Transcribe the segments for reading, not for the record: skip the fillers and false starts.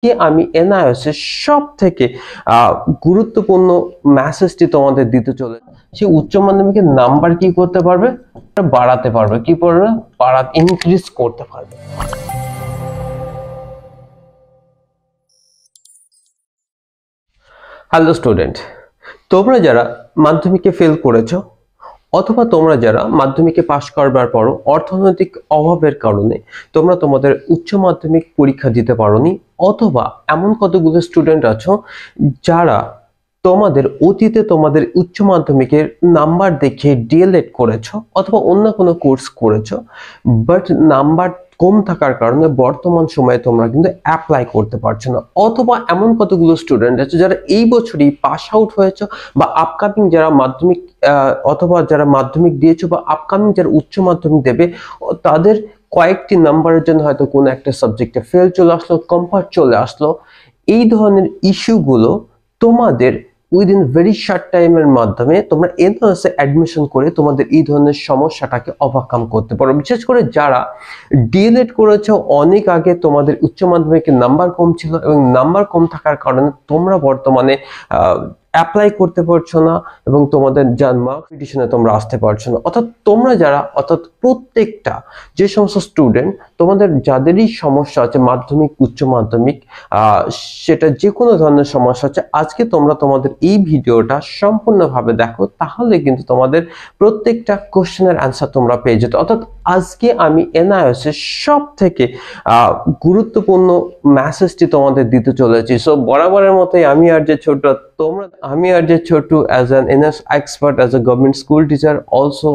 কি আমি এনআইএস এর সব থেকে গুরুত্বপূর্ণ মেসেজটি তোমাদের দিতে চলে। সে উচ্চ মাধ্যমিকের নাম্বার কি করতে পারবে, বাড়াতে পারবে, কি করবে, ইনক্রিজ করতে পারবে। হ্যালো স্টুডেন্ট, তোমরা যারা মাধ্যমিকে ফেল করেছো অথবা তোমরা যারা মাধ্যমিকে পাশ করবার পরও অর্থনৈতিক অভাবের কারণে তোমরা তোমাদের উচ্চ মাধ্যমিক পরীক্ষা দিতে পারোনি, অথবা এমন কতগুলো স্টুডেন্ট আছো যারা তোমাদের অতীতে তোমাদের উচ্চ মাধ্যমিকের নাম্বার দেখে ডিএলএড করেছো অথবা অন্য কোনো কোর্স করেছো, বাট নাম্বার কম থাকার কারণে বর্তমান সময়ে তোমরা কিন্তু অ্যাপ্লাই করতে পারছো না, অথবা এমন কতগুলো স্টুডেন্ট আছে যারা এই বছরই পাস আউট হয়েছে বা আপকামিং যারা মাধ্যমিক অথবা যারা মাধ্যমিক দিয়েছো বা আপকামিং যারা উচ্চ মাধ্যমিক দেবে তাদের কয়েকটি নাম্বারের জন্য হয়তো কোনো একটা সাবজেক্টে ফেল চলে আসলো, কম্পার্ট চলে আসলো। এই ধরনের ইস্যুগুলো তোমাদের উইদিন ভেরি শর্ট টাইমের মাধ্যমে তোমরা এনআইএস এ অ্যাডমিশন করে তোমাদের এই ধরনের সমস্যাটাকে ওভারকাম করতে পারো। বিশেষ করে যারা ডিএলএড করেছো অনেক আগে, তোমাদের উচ্চ মাধ্যমিকের নাম্বার কম ছিল এবং নাম্বার কম থাকার কারণে তোমরা বর্তমানে অ্যাপ্লাই করতে পারছো না এবং তোমাদের মার্ক পিটিশনে তোমরা আসতে পারছো না। অর্থাৎ প্রত্যেকটা যে সমস্ত স্টুডেন্ট তোমাদের যাদেরই সমস্যা আছে মাধ্যমিক উচ্চ মাধ্যমিক, সেটা যে কোনো ধরনের সমস্যা আছে, আজকে তোমরা তোমাদের এই ভিডিওটা সম্পূর্ণভাবে দেখো, তাহলে কিন্তু তোমাদের প্রত্যেকটা কোশ্চেনের অ্যান্সার তোমরা পেয়ে যেত। অর্থাৎ আজকে আমি এনআইএস এর সব থেকে গুরুত্বপূর্ণ মেসেজটি তোমাদের দিতে চলেছি। সো বরাবরের মতোই আমি আর যে ছোট্ট as an NIS expert, as a government school teacher, also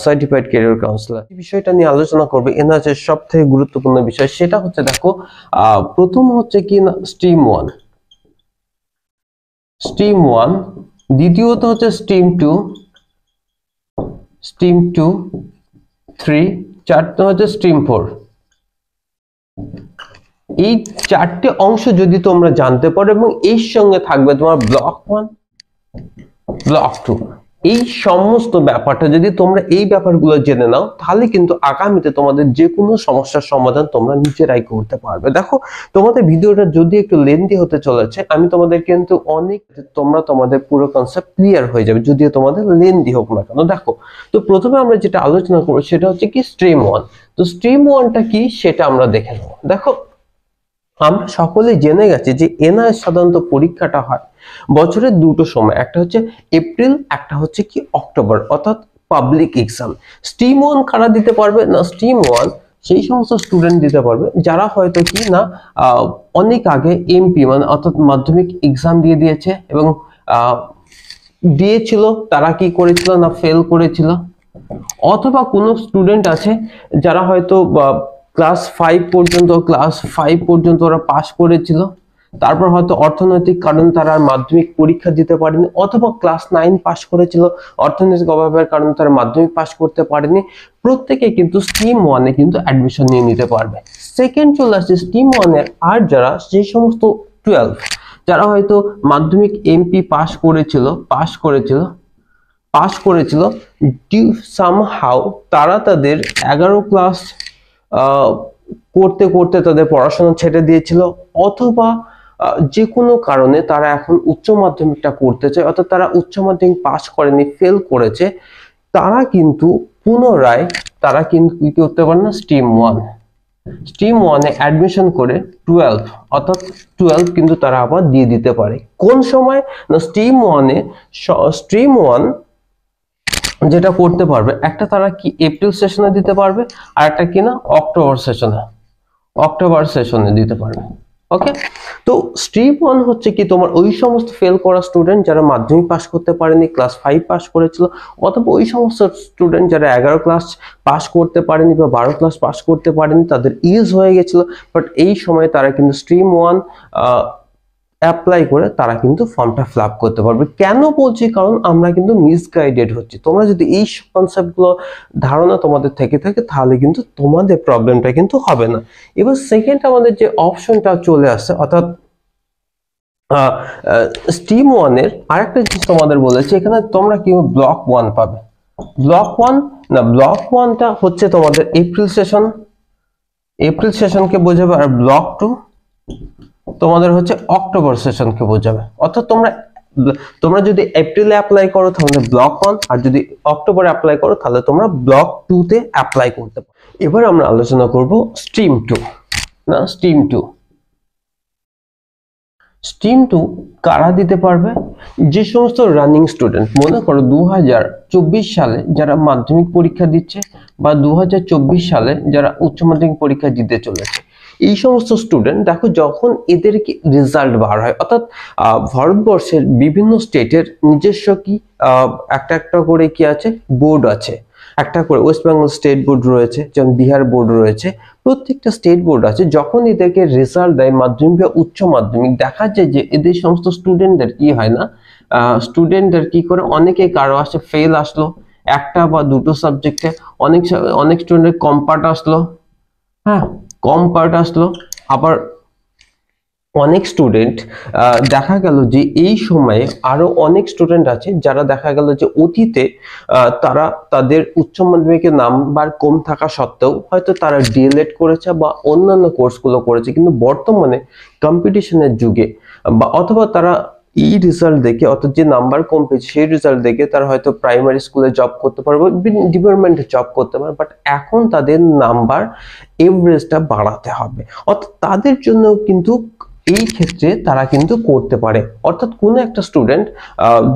certified career councillor, এই বিষয়টা নিয়ে আলোচনা করবে। এনআইএস এর সব থেকে গুরুত্বপূর্ণ বিষয় সেটা হচ্ছে, দেখো প্রথম হচ্ছে কি না স্ট্রিম ওয়ান, দ্বিতীয়ত হচ্ছে স্ট্রিম টু, 3, চারটে হচ্ছে স্ট্রিম 4। এই চারটে অংশ যদি তোমরা জানতে পারো এবং এর সঙ্গে থাকবে তোমার ব্লক 1, ব্লক 2, এই সমস্ত ব্যাপারটা যদি তোমরা এই ব্যাপারগুলো জেনে নাও, তাহলে কিন্তু আগামীতে তোমাদের যে কোনো সমস্যার সমাধান তোমরা নিজেরাই করতে পারবে। দেখো তোমাদের ভিডিওটা যদি একটু লেন্দি হতে চলেছে, আমি তোমাদের কিন্তু তোমরা তোমাদের পুরো কনসেপ্ট ক্লিয়ার হয়ে যাবে যদিও তোমাদের লেন্দি হোক না কেন। দেখো, তো প্রথমে আমরা যেটা আলোচনা করবো সেটা হচ্ছে কি স্ট্রিম 1। তো স্ট্রিম 1টা কি সেটা আমরা দেখে নেবো। দেখো, আমরা সকলেই জেনে গেছি যে এনআইএস সাধারণত পরীক্ষাটা হয় বছরের দুটো সময়, একটা হচ্ছে এপ্রিল, একটা হচ্ছে কি অক্টোবর, অর্থাৎ পাবলিক এক্সাম। স্ট্রিম 1 কারা দিতে পারবে না? স্ট্রিম 1 সেই সমস্ত স্টুডেন্ট দিতে পারবে যারা হয়তো কি না অনেক আগে এমপি মানে অর্থাৎ মাধ্যমিক এক্সাম দিয়ে দিয়েছে এবং দিয়েছিল, তারা কি করেছিল না ফেল করেছিল, অথবা কোনো স্টুডেন্ট আছে যারা হয়তো ক্লাস 5 পর্যন্ত ওরা পাস করেছিল, তারপর হয়তো অর্থনৈতিক কারণে তারা মাধ্যমিক পরীক্ষা দিতে পারেনি, অথবা ক্লাস 9 পাস করেছিল, অর্থনৈতিক অভাবের কারণে তারা মাধ্যমিক পাস করতে পারেনি। প্রত্যেকে কিন্তু স্ট্রিম 1 এ কিন্তু অ্যাডমিশন নিয়ে নিতে পারবে। সেকেন্ড চলে আসছে স্ট্রিম 1 এর আর যারা যে সমস্ত 12 যারা হয়তো মাধ্যমিক এমপি পাস করেছিল ডিউ সামহাউ, তারা তাদের 11 ক্লাস করতে করতে তাদের পড়াশোনা ছেড়ে দিয়েছিল, অথবা যে কোনো কারণে তারা এখন উচ্চ মাধ্যমিকটা করতে চায়, অর্থাৎ তারা উচ্চ মাধ্যমিক পাস করেনি, ফেল করেছে, তারা কিন্তু পুনরায় কি করতে পারে না স্ট্রিম 1 এ অ্যাডমিশন করে 12 অর্থাৎ 12 কিন্তু তারা আবার দিয়ে দিতে পারে। কোন সময় না স্ট্রিম 1 যেটা করতে পারবে, একটা তারা কি এপ্রিল সেশনে দিতে পারবে, আর একটা কি না অক্টোবর সেশনে দিতে পারবে। ওকে, তো স্ট্রিম 1 হচ্ছে কি তোমার ওই সমস্ত ফেল করা স্টুডেন্ট যারা মাধ্যমিক পাস করতে পারেনি, ক্লাস 5 পাস করেছিল, অথবা ওই সমস্ত স্টুডেন্ট যারা 11 ক্লাস পাস করতে পারেনি বা 12 ক্লাস পাস করতে পারেনি, তাদের ইজ হয়ে গেছিল, বাট এই সময় তারা কিন্তু স্ট্রিম 1 অ্যাপ্লাই করে তারা কিন্তু ফর্মটা ফিল আপ করতে পারবে। কেন বলছি? কারণ আমরা কিন্তু মিসগাইডেড হচ্ছি। তোমরা যদি এই কনসেপ্টগুলো ধারণা তোমাদের থেকে থাকে তাহলে কিন্তু তোমাদের প্রবলেমটা কিন্তু হবে না। এবার সেকেন্ড আমাদের যে অপশনটা চলে আসছে, অর্থাৎ স্ট্রিম 1 এর আরেকটা জিনিস তোমাদের বলেছি, এখানে তোমরা কি ব্লক 1 পাবে। ব্লক 1টা হচ্ছে তোমাদের এপ্রিল সেশনকে বোঝাবে, আর ব্লক 2 তোমাদের হচ্ছে অক্টোবর সেশনকে বোঝাবে। অর্থাৎ তোমরা যদি এপ্রিলে অ্যাপ্লাই করো তাহলে ব্লক 1, আর যদি অক্টোবরে অ্যাপ্লাই করো তাহলে তোমরা ব্লক 2 তে অ্যাপ্লাই করতে পারো। এবার আমরা আলোচনা করব স্ট্রিম 2 না স্ট্রিম 2। স্ট্রিম 2 কারা দিতে পারবে? যে সমস্ত রানিং স্টুডেন্ট, মনে করো 2024 সালে যারা মাধ্যমিক পরীক্ষা দিচ্ছে বা 2024 সালে যারা উচ্চ মাধ্যমিক পরীক্ষা দিতে চলেছে, এই সমস্ত স্টুডেন্ট দেখো যখন এদেরকে রেজাল্ট বার হয়, অর্থাৎ ভারতবর্ষের বিভিন্ন স্টেটের নিজস্ব কি একটা করে কি আছে, বোর্ড আছে। একটা করে ওয়েস্ট বেঙ্গল স্টেট বোর্ড রয়েছে, যেমন বিহার বোর্ড রয়েছে, প্রত্যেকটা স্টেট বোর্ড আছে। যখন এদেরকে রেজাল্ট দেয় মাধ্যমিক বা উচ্চ মাধ্যমিক, দেখা যায় যে এদের সমস্ত স্টুডেন্টদের কি হয় না, স্টুডেন্টদের কি করে, অনেকে কারো আসে ফেল আসলো একটা বা দুটো সাবজেক্টে, অনেক স্টুডেন্টের কম পার্ট আসলো, হ্যাঁ কম পার্ট আসলো। আবার অনেক স্টুডেন্ট দেখা গেল যে এই সময়ে আরো অনেক স্টুডেন্ট আছে যারা দেখা গেল যে অতীতে তারা তাদের উচ্চ মাধ্যমিকের নাম্বার কম থাকা সত্ত্বেও হয়তো তারা ডিএলএড করেছে বা অন্যান্য কোর্সগুলো করেছে, কিন্তু বর্তমানে কম্পিটিশনের যুগে বা অথবা তারা এই রেজাল্ট দেখে, অর্থাৎ যে নাম্বার কম পেয়েছে সেই রেজাল্ট দেখে তারা হয়তো প্রাইমারি স্কুলে জব করতে পারবে, ডিপার্টমেন্টে জব করতে পারে, বাট এখন তাদের নাম্বার এভারেজটা বাড়াতে হবে। অর্থাৎ তাদের জন্য কিন্তু এই ক্ষেত্রে তারা কিন্তু করতে পারে। অর্থাৎ কোন একটা স্টুডেন্ট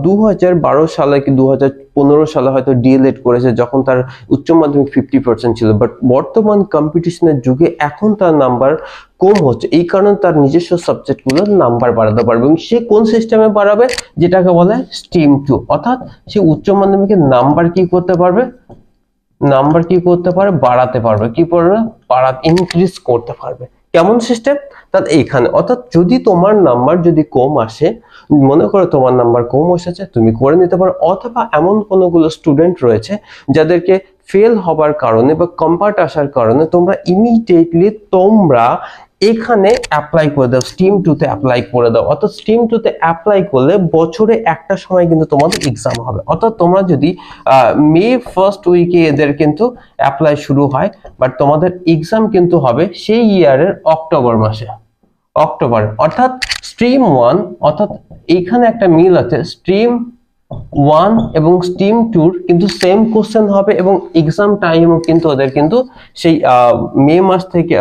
2012 সালে কি 2015 সালে হয়তো ডিএলএড করেছে যখন তার উচ্চ মাধ্যমিক 50% ছিল, বাট বর্তমান কম্পিটিশনের যুগে এখন তার নাম্বার কম হচ্ছে, এই কারণে তার নিজস্ব সাবজেক্টগুলোর নাম্বার বাড়াতে পারবে। এবং সে কোন সিস্টেমে বাড়াবে, যেটাকে বলে স্ট্রিম 2। অর্থাৎ সে উচ্চ মাধ্যমিকের নাম্বার কি করতে পারবে, বাড়াতে পারবে, ইনক্রিজ করতে পারবে। কেমন সিস্টেম? তাহলে এইখানে অর্থাৎ যদি তোমার নাম্বার যদি কম আসে, মনে করো তোমার নাম্বার কম এসেছে, তুমি করে নিতে পারো। অথবা এমন কোনগুলো স্টুডেন্ট রয়েছে যাদেরকে ফেল হবার কারণে বা কম পার্ট আসার কারণে তোমরা ইমিডিয়েটলি এখানে অ্যাপ্লাই করে দাও, স্ট্রিম 2 তে অ্যাপ্লাই করে দাও। অর্থাৎ স্ট্রিম 2 তে অ্যাপ্লাই করলে বছরে একটা সময় কিন্তু তোমাদের এক্সাম হবে। অর্থাৎ তোমরা যদি মে ফার্স্ট উইকে এদের কিন্তু অ্যাপ্লাই শুরু হয়, বাট তোমাদের এক্সাম কিন্তু হবে সেই ইয়ারের অক্টোবর মাসে, অর্থাৎ স্ট্রিম 1, অর্থাৎ এইখানে একটা মিল আছে, স্ট্রিম 1 এবং স্ট্রিম 2 কিন্তু সেম কোশ্চেন হবে এবং এক্সাম টাইমও কিন্তু ওদের কিন্তু সেই মে মাস থেকে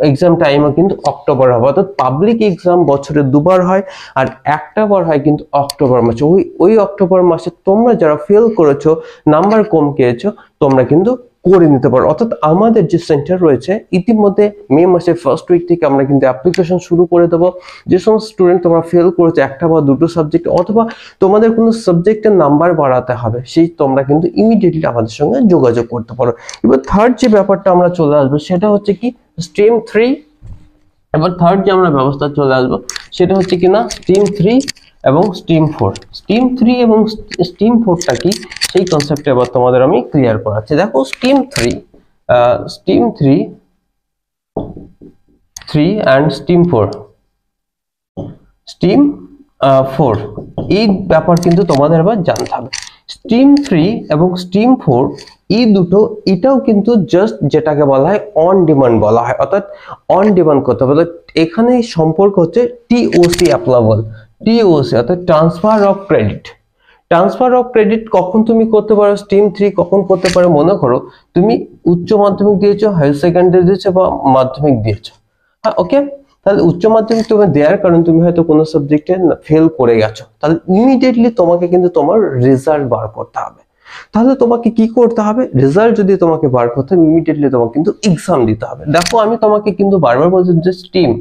এক্সাম টাইমও কিন্তু অক্টোবর হবে। অর্থাৎ পাবলিক এক্সাম বছরে দুবার হয়, আর একটা বার হয় কিন্তু অক্টোবর মাসে। ওই অক্টোবর মাসে তোমরা যারা ফেল করেছো, নাম্বার কম পেয়েছো, তোমরা কিন্তু করে নিতে পারো। অর্থাৎ আমাদের যে সেন্টার রয়েছে ইতিমধ্যে মে মাসের ফার্স্ট উইক থেকে আমরা কিন্তু অ্যাপ্লিকেশন শুরু করে দেবো। যে সমস্ত স্টুডেন্ট তোমরা ফেল করেছো একটা বা দুটো সাবজেক্ট, অথবা তোমাদের কোনো সাবজেক্টের নাম্বার বাড়াতে হবে, সেই তোমরা কিন্তু ইমিডিয়েটলি আমাদের সঙ্গে যোগাযোগ করতে পারো। এবার থার্ড যে ব্যাপারটা আমরা চলে আসবো সেটা হচ্ছে কি, স্ট্রিম 3। এবার থার্ড যে আমরা ব্যবস্থা চলে আসবো সেটা হচ্ছে কিনা স্ট্রিম 3 এবং স্ট্রিম 4। স্ট্রিম 3 এবং স্ট্রিম 4টা কি, সেই কনসেপ্টে এবার তোমাদের আমি ক্লিয়ার করাচ্ছি। দেখো স্ট্রিম 3 and স্ট্রিম 4 এই ব্যাপার কিন্তু তোমাদের এবার জানতে হবে। স্ট্রিম 3 এবং স্ট্রিম 4 এই দুটো, এটাও কিন্তু জাস্ট যেটাকে বলা হয় অন ডিমান্ড বলা হয়, অর্থাৎ অন ডিমান্ড করতে হবে। এখানে সম্পর্ক হচ্ছে টিওসি অ্যাপ্লাইবল, টিওসি অর্থাৎ ট্রান্সফার অফ ক্রেডিট কখন তুমি করতে পারো, স্ট্রিম 3 কখন করতে পারো। মনে করো তুমি উচ্চ মাধ্যমিক দিয়েছো, হায়ার সেকেন্ডারি দিয়েছো বা মাধ্যমিক দিয়েছো, হ্যাঁ ওকে, তাহলে উচ্চ মাধ্যমিক তুমি দেওয়ার কারণে তুমি হয়তো কোনো সাবজেক্টে ফেল করে গেছো, তাহলে ইমিডিয়েটলি তোমাকে কিন্তু তোমার রেজাল্ট বার করতে হবে। তাহলে তোমাকে কি করতে হবে, রেজাল্ট যদি তোমাকে বার করতে হবে, ইমিডিয়েটলি তোমাকে কিন্তু এক্সাম দিতে হবে। দেখো আমি তোমাকে কিন্তু বারবার বলছি যে স্ট্রিম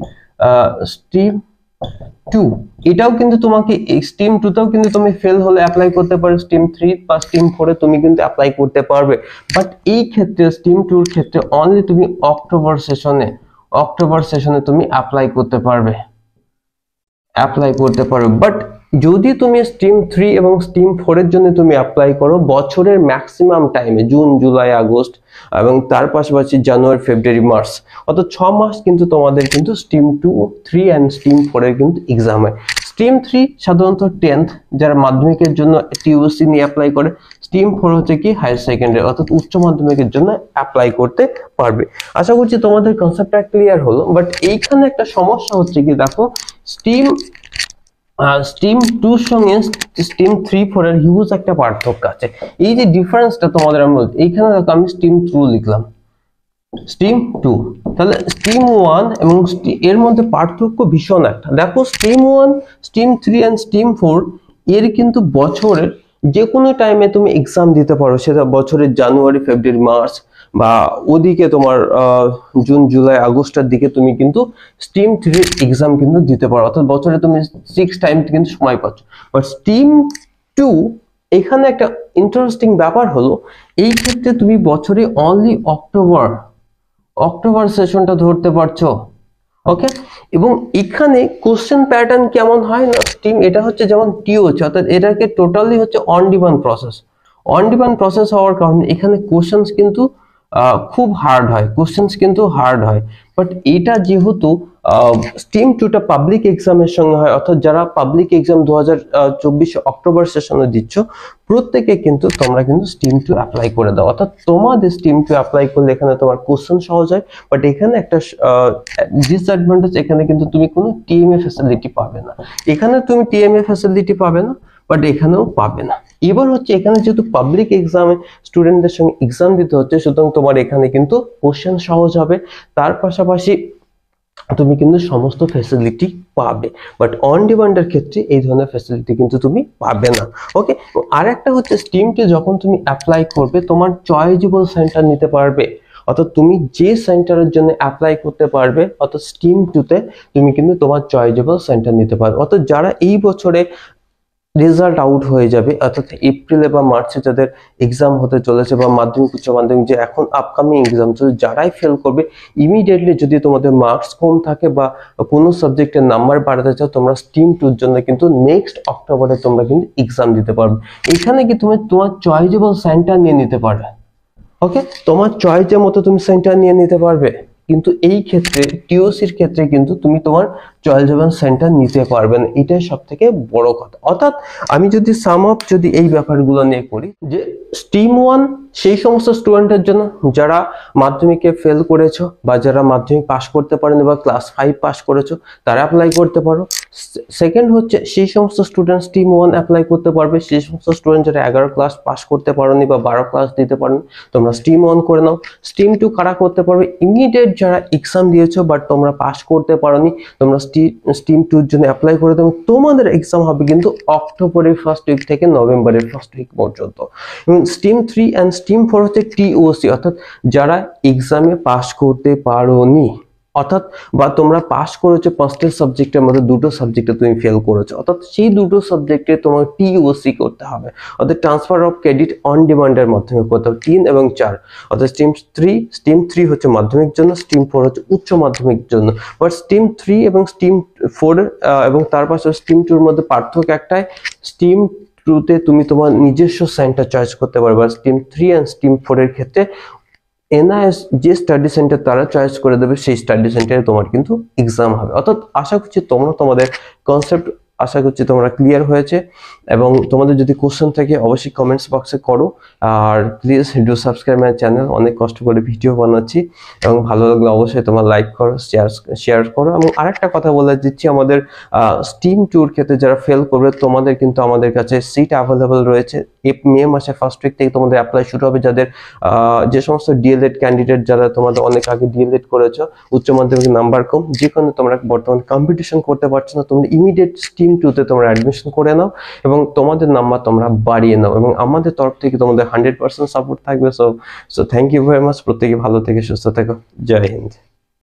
2 এটাও কিন্তু তোমাকে, স্ট্রিম 2 তেও কিন্তু তুমি ফেল হলে অ্যাপ্লাই করতে পারো, স্ট্রিম 3 বা স্ট্রিম 4 এ তুমি কিন্তু অ্যাপ্লাই করতে পারবে। বাট এই ক্ষেত্রে স্ট্রিম 2 এর ক্ষেত্রে অনলি তুমি অক্টোবর সেশনে তুমি অ্যাপ্লাই করতে পারবে। বাট যদি তুমি স্ট্রিম 3 এবং স্ট্রিম 4 এর জন্য তুমি অ্যাপ্লাই করো বছরের ম্যাক্সিমাম টাইমে, জুন জুলাই আগস্ট এবং তার পাশাপাশি জানুয়ারি ফেব্রুয়ারি মার্চ, অর্থাৎ 6 মাস কিন্তু তোমাদের কিন্তু স্ট্রিম 2, 3 এন্ড স্ট্রিম 4 এর কিন্তু এক্সাম হয়। স্ট্রিম 3 সাধারণত 10th যারা মাধ্যমিকের জন্য টিউসি নিয়ে অ্যাপ্লাই করে, স্ট্রিম 4 হচ্ছে কি হায়ার সেকেন্ডারি অর্থাৎ উচ্চ মাধ্যমিকের জন্য অ্যাপ্লাই করতে পারবে। আশা করছি তোমাদের কনসেপ্টটা ক্লিয়ার হলো। বাট এইখানে একটা সমস্যা হচ্ছে কি, দেখো স্ট্রিম 2 এর সঙ্গে স্ট্রিম 3 4 এর হিউজ একটা পার্থক্য আছে। এই যে ডিফারেন্সটা তোমাদের আমি বলছি, এইখানে দেখো আমি স্ট্রিম 2 লিখলাম, স্ট্রিম 2, তাহলে স্ট্রিম 1 এবং এর মধ্যে পার্থক্য ভীষণ একটা। দেখো স্ট্রিম 1, স্ট্রিম 3 এন্ড স্ট্রিম 4 এর কিন্তু বছরের যে কোনো টাইমে তুমি এক্সাম দিতে পারো, সেটা বছরের জানুয়ারি ফেব্রুয়ারি মার্চ বা ওদিকে তোমার জুন জুলাই আগস্টের দিকে তুমি কিন্তু স্ট্রিম 3 এক্সাম কিন্তু দিতে পারো, অর্থাৎ বছরে তুমি 6 টাইম কিন্তু সময় পাচ্ছ। বাট স্ট্রিম 2 এখানে একটা ইন্টারেস্টিং ব্যাপার হলো, এই ক্ষেত্রে তুমি বছরে অনলি অক্টোবর সেশনটা ধরতে পারছো। ওকে, এবং এখানে কোশ্চেন প্যাটার্ন কেমন হয় না, স্ট্রিম এটা হচ্ছে যেমন টিওচ, অর্থাৎ এটাকে টোটালি হচ্ছে অন ডিমান্ড প্রসেস হওয়ার কারণে এখানে কোশ্চেন্স কিন্তু খুব হার্ড হয়, বাট এটা যেহেতু স্ট্রিম 2টা পাবলিক এক্সামের সঙ্গে হয়, অর্থাৎ যারা পাবলিক এক্সাম 2024 অক্টোবর সেশনে দিচ্ছ প্রত্যেকে কিন্তু তোমরা কিন্তু স্ট্রিম 2 অ্যাপ্লাই করে দাও, অর্থাৎ তোমাদের স্ট্রিম 2 অ্যাপ্লাই করলে এখানে তোমার কোশ্চেন সহজ হয়। বাট এখানে একটা ডিসঅ্যাডভান্টেজ, এখানে কিন্তু তুমি কোনো টিএমএ ফ্যাসিলিটি পাবে না, বাট এখানেও পাবে না। এবার হচ্ছে এখানে যেহেতু পাবলিক এক্সামে স্টুডেন্টদের সঙ্গে এক্সাম দিতে হচ্ছে, সুতরাং তোমার এখানে কিন্তু কোশ্চেন সহজ হবে, তার পাশাপাশি তুমি কিন্তু সমস্ত ফ্যাসিলিটি পাবে। বাট অন ডিমান্ডের ক্ষেত্রে এই ধরনের ফ্যাসিলিটি কিন্তু তুমি পাবে না। ওকে, আর একটা হচ্ছে স্ট্রিমকে যখন তুমি অ্যাপ্লাই করবে তোমার চয়েজেবল সেন্টার নিতে পারবে, অর্থাৎ তুমি যে সেন্টারের জন্য অ্যাপ্লাই করতে পারবে, অর্থাৎ স্ট্রিম 2তে তুমি কিন্তু তোমার চয়েজেবল সেন্টার নিতে পারবে। অর্থাৎ যারা এই বছরে রেজাল্ট আউট হয়ে যাবে, অর্থাৎ এপ্রিলে বা মার্চে যাদের এক্সাম হতে চলেছে বা মাধ্যমিক উচ্চ মাধ্যমিক যে এখন আপকামিং এক্সাম চলছে, যারাই ফেল করবে ইমিডিয়েটলি, যদি তোমাদের মার্কস কম থাকে বা কোনো সাবজেক্টের নাম্বার বাড়াতে চাও, তোমরা স্ট্রিম 2 এর জন্য কিন্তু নেক্সট অক্টোবরে তোমরা কিন্তু এক্সাম দিতে পারবে। এখানে কি তুমি তোমার চয়েজেবল সেন্টার নিয়ে নিতে পারবে। ওকে, তোমার চয়েসের মতো তুমি সেন্টার নিয়ে নিতে পারবে, কিন্তু এই ক্ষেত্রে টিওসির ক্ষেত্রে কিন্তু তুমি তোমার চয়েসেবল সেন্টার নিতে পারবে না, এটাই সব থেকে বড় কথা। অর্থাৎ আমি যদি সাম আপ যদি এই ব্যাপারগুলো নিয়ে করি, যে স্ট্রিম 1 সেই সমস্ত স্টুডেন্টের জন্য যারা মাধ্যমিকে ফেল করেছো বা যারা মাধ্যমিক পাস করতে পারেনি বা ক্লাস 5 পাস করেছো তারা অ্যাপ্লাই করতে পারো। সেকেন্ড হচ্ছে সেই সমস্ত স্টুডেন্ট স্ট্রিম 1 অ্যাপ্লাই করতে পারবে, সেই সমস্ত স্টুডেন্ট যারা 11 ক্লাস পাস করতে পারোনি বা 12 ক্লাস দিতে পারোনি তোমরা স্ট্রিম 1 করে নাও। স্ট্রিম 2 কারা করতে পারবে, ইমিডিয়েট যারা এক্সাম দিয়েছো বাট তোমরা পাস করতে পারোনি, তোমরা স্ট্রিম 2 এর জন্য অ্যাপ্লাই করে দাও। তোমাদের এক্সাম হবে কিন্তু অক্টোবরের ফার্স্ট উইক থেকে নভেম্বরের ফার্স্ট উইক পর্যন্ত। এবং স্ট্রিম 3 এন্ড স্ট্রিম 4 হচ্ছে টিওসি, অর্থাৎ যারা এক্সামে পাস করতে পারোনি, অর্থাৎ বা তোমরা পাস করেছো 5টা সাবজেক্টের মধ্যে 2টো সাবজেক্টে তুমি ফেল করেছো, অর্থাৎ সেই 2টো সাবজেক্টে তোমার টিওসি করতে হবে, অর্থাৎ ট্রান্সফার অফ ক্রেডিট অন ডিমান্ডের মাধ্যমে করতে হবে 3 এবং 4। অর্থাৎ স্ট্রিম 3 হচ্ছে মাধ্যমিক জন্য, স্ট্রিম 4 হচ্ছে উচ্চ মাধ্যমিক জন্য। বাট স্ট্রিম 3 এবং স্ট্রিম 4 এবং তার পাশে স্ট্রিম 2 এর মধ্যে পার্থক্য একটাই, স্ট্রিম 2তে তুমি তোমার নিজস্ব সেন্টার চয়েস করতে পারবে, আর স্ট্রিম 3 এন্ড স্ট্রিম 4 এর ক্ষেত্রে এনআইএস যে স্টাডি সেন্টার তারা চয়েস করে দেবে, সেই স্টাডি সেন্টারে তোমার কিন্তু এক্সাম হবে। অর্থাৎ আশা করছি তোমরা তোমাদের কনসেপ্ট আশা করছি তোমরা ক্লিয়ার হয়েছে, এবং তোমাদের যদি কোশ্চেন থাকে অবশ্যই কমেন্টস বক্সে করো, আর please do subscribe my channel. অনেক কষ্ট করে ভিডিও বানাচ্ছি, এবং ভালো লাগলে অবশ্যই তোমরা লাইক করো, শেয়ার করো। এবং আরেকটা কথা বলে দিচ্ছি, আমাদের স্ট্রিম 2 এর ক্ষেত্রে যারা ফেল করবে তোমাদের কিন্তু আমাদের কাছে সিট অ্যাভেলেবল রয়েছে। মে মাসের ফার্স্ট উইক থেকে তোমাদের অ্যাপ্লাই শুরু হবে। যাদের যে সমস্ত ডিএলএড ক্যান্ডিডেট যারা তোমাদের অনেক আগে ডিএলএড করেছো, উচ্চ মাধ্যমিক নাম্বার কম, যে কোনো তোমরা বর্তমানে কম্পিটিশন করতে পারছো না, তোমরা ইমিডিয়েট স্ট্রিম 2 তে তোমরা অ্যাডমিশন করে নাও এবং তোমাদের নাম্বার তোমরা বাড়িয়ে নাও, এবং আমাদের তরফ থেকে তোমাদের 100% সাপোর্ট থাকবে। So thank you very much. প্রত্যেকে ভালো থেকে সুস্থ থেকো। জয় হিন্দ।